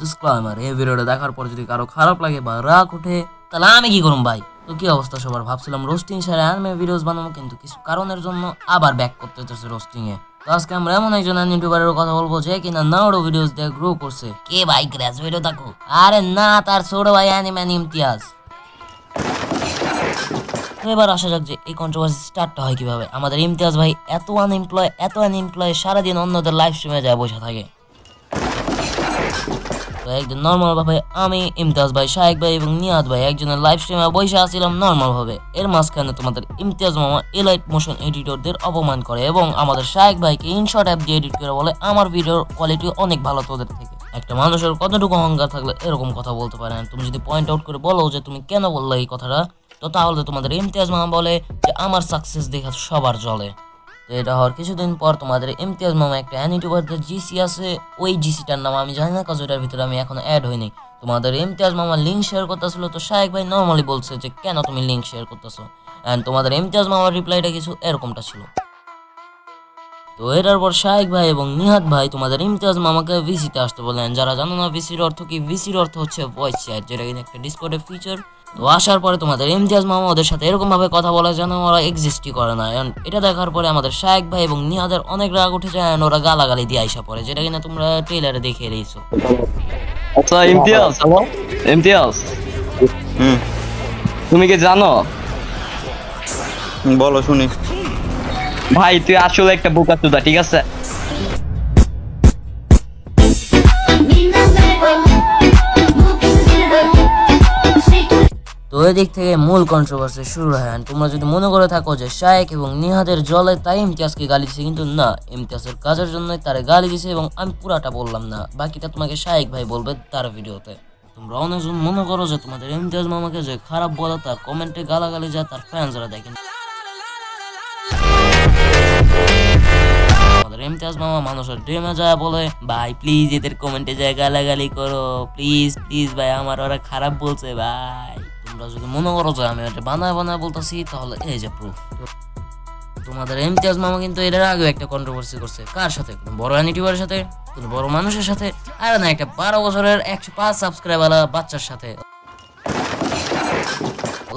Disclaimer, এই ভিডিওটা দেখার পর যদি কারো খারাপ লাগে বা রাগ ওঠে তাহলে আমি কি করুম ভাই। তো কি অবস্থা সবার? ভাবছিলাম রোস্টিং সারে অ্যানিমে ভিডিওস বানাবো, কিন্তু কিছু কারণের জন্য আবার ব্যাক করতে হচ্ছে রোস্টিং এ। তো আজকে আমরা এমন একজন ইউটিউবারের কথা বলবো যে কিনা নারুটো ভিডিওস দিয়ে গ্রো করছে। কে ভাই? গ্রাজুয়েটও থাকো? আরে না, তার ছোট ভাই অ্যানিমে ইমতিয়াজ। তো এবার আসা যাক যে এই কন্ট্রোভার্সি স্টার্টটা হয় কিভাবে। আমাদের ইমতিয়াজ ভাই এত আনএমপ্লয় সারাদিন অন্যদের লাইভ স্ট্রিমে যায় বসে থাকে। তো একদিন নর্মাল ভাবে আমি, ইমতিয়াজ ভাই, শাহেক ভাই এবং নিয়াদ ভাই একজনের লাইভ স্ট্রিমে বসে আসছিলাম নর্মাল ভাবে। এর মাঝখানে তোমাদের ইমতিয়াজ মামা এলাইট মোশন এডিটরদের অপমান করে এবং আমাদের শাহেক ভাইকে ইনশর্ট অ্যাপ দিয়ে এডিট করে বলে আমার ভিডিওর কোয়ালিটি অনেক ভালো তোদের থেকে। একটা মানুষের কতটুকু অহংকার থাকলে এরকম কথা বলতে পারে? তুমি যদি পয়েন্ট আউট করে বলো যে তুমি কেন বললে এই কথাটা, তো তাহলে তোমাদের ইমতিয়াজ মামা বলে যে আমার সাকসেস দেখা সবার জলে। তো এটা হওয়ার কিছুদিন পর তোমাদের ইমতিয়াজ মামা একটা ইউটিউবারদের জিসি আছে, ওই জিসিটার নাম আমি জানি না, কাজ ওটার ভিতরে আমি এখনো অ্যাড হইনি। তোমাদের ইমতিয়াজ মামা লিঙ্ক শেয়ার করতেছিল, তো শাহেক ভাই নর্মালি বলছে যে কেন তুমি লিঙ্ক শেয়ার করতেছো, এন্ড তোমাদের ইমতিয়াজ মামার রিপ্লাইটা কিছু এরকমটা ছিল। তো এটার পর শাহেক ভাই এবং নিহাত ভাই তোমাদের ইমতিয়াজ মামাকে ভিসিতে আসতে বললেন। যারা জানো না ভিসির অর্থ কি, ভিসির অর্থ হচ্ছে ভয়েস চ্যাট, যেটা কিন্তু একটা ডিসকর্ডের ফিচার। তো আসার পরে তোমাদের ইমতিয়াজ মামা ওদের সাথে এরকম ভাবে কথা বলে যেন ওরা এক্সিস্টই করে না। এটা দেখার পরে আমাদের শাহেক ভাই এবং নিহাদের অনেক রাগ উঠে যায়, ওরা গালাগালি দিয়ে আইসা পড়ে, যেটা কিনা তোমরা ট্রেলারে দেখে রয়েছো। আচ্ছা ইমতিয়াজ, ইমতিয়াজ, হুম, তুমি কি জানো বলো শুনি। ভাই তুই আসলে একটা বোকাচোদা, ঠিক আছে? তো এদিক থেকে মূল কন্ট্রোভার্সি শুরু হয়। আর তোমরা যদি মনে করে থাকো যে শাহেক এবং নিহাদের জলে তাই ইমতিয়াজকে গালি দিছে, কিন্তু না, ইমতিয়াজের কাজের জন্যই তারে গালি দিছে এবং আমি পুরাটা বললাম না, বাকিটা তোমাকে শাহেক ভাই বলবে তার ভিডিওতে। তোমরা অনেকজন মনে করো যে তোমাদের ইমতিয়াজ মামাকে যে খারাপ বলে তার কমেন্টে গালাগালি যায় তার ফ্যান্সরা দেখেন। আমাদের ইমতিয়াজ মামা মানুষের ড্রিমে যায় বলে ভাই প্লিজ এদের কমেন্টে যায় গালাগালি করো, প্লিজ প্লিজ ভাই আমার ওরা খারাপ বলছে ভাই। তোমরা যদি মনে করো যে আমি এটা বানায় বলতেছি তাহলে এই যে প্রুফ। তোমাদের ইমতিয়াজ মামা কিন্তু এর আগে একটা কন্ট্রোভার্সি করছে। কার সাথে? কোনো বড় ইউটিউবারের সাথে, কোনো বড় মানুষের সাথে, আর না একটা 12 বছরের 105 সাবস্ক্রাইবার বাচ্চার সাথে।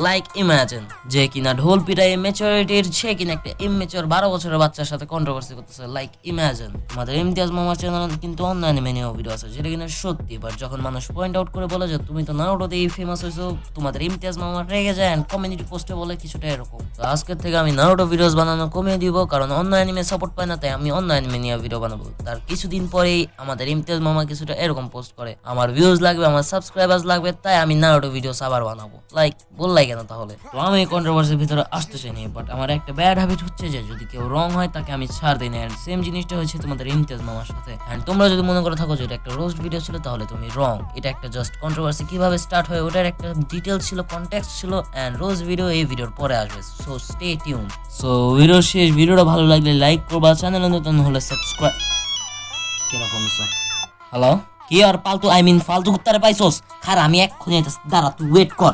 লাইক ইমাজিন, যে কিনা ঢোল পিটাই ম্যাচুরিটির, সে কিনা একটা ইমেচিওর 12 বছরের বাচ্চার সাথে কন্ট্রোভার্সি করতেছে। Like imagine. আমাদের ইমতিয়াজ মামার চ্যানেলে কিন্তু অনলাইনে মেনিও ভিডিও আছে যেটা কিনা সত্যি, বাট যখন মানুষ পয়েন্ট আউট করে বলে যে তুমি তো নারুটোতেই ফেমাস হয়েছো, তোমাদের ইমতিয়াজ মামা রেগে যায় এন্ড কমিউনিটি পোস্টে বলে কিছুটা এরকম। তো আজকের থেকে আমি নারুটো ভিডিওস বানানো কমিয়ে দিব, কারণ অন্য অ্যানিমে সাপোর্ট পায় না, তাই আমি অন্য অ্যানিমে নিয়ে ভিডিও বানাবো। তার কিছুদিন পরেই আমাদের ইমতিয়াজ মামা কিছুটা এরকম পোস্ট করে, আমার ভিউজ লাগবে, আমার সাবস্ক্রাইবার্স লাগবে, তাই আমি নারুটো ভিডিওস আবার বানাবো। লাইক বললাই কেন তাহলে? তো আমি কন্ট্রোভার্সির ভিতরে আসতে চাইনি, বাট আমার একটা ব্যাড হ্যাবিট হচ্ছে যে যদি কেউ রং হয় তাকে আমি ছাড় দিই না। এন্ড সেম জিনিসটা হয়েছে তোমাদের ইমতিয়াজ মামার সাথে। এন্ড তোমরা যদি মনে করে থাকো যে এটা একটা রোস্ট ভিডিও ছিল তাহলে তুমি রং। এটা একটা জাস্ট কন্ট্রোভার্সি কিভাবে স্টার্ট হয় ওটার একটা ডিটেইল ছিল, কনটেক্সট ছিল, এন্ড রোস্ট ভিডিও এই ভিডিওর পরে আসবে। So stay tune. সো ভিডিওর শেষ, ভিডিওটা ভালো লাগলে লাইক করবা, চ্যানেলে নতুন হলে সাবস্ক্রাইব। কেন ফোন দিছ? হ্যালো, কি আর ফালতু, ফালতু কুত্তারে পাইছস? খারা আমি এক্ষুনি দাঁড়া, তুই ওয়েট কর।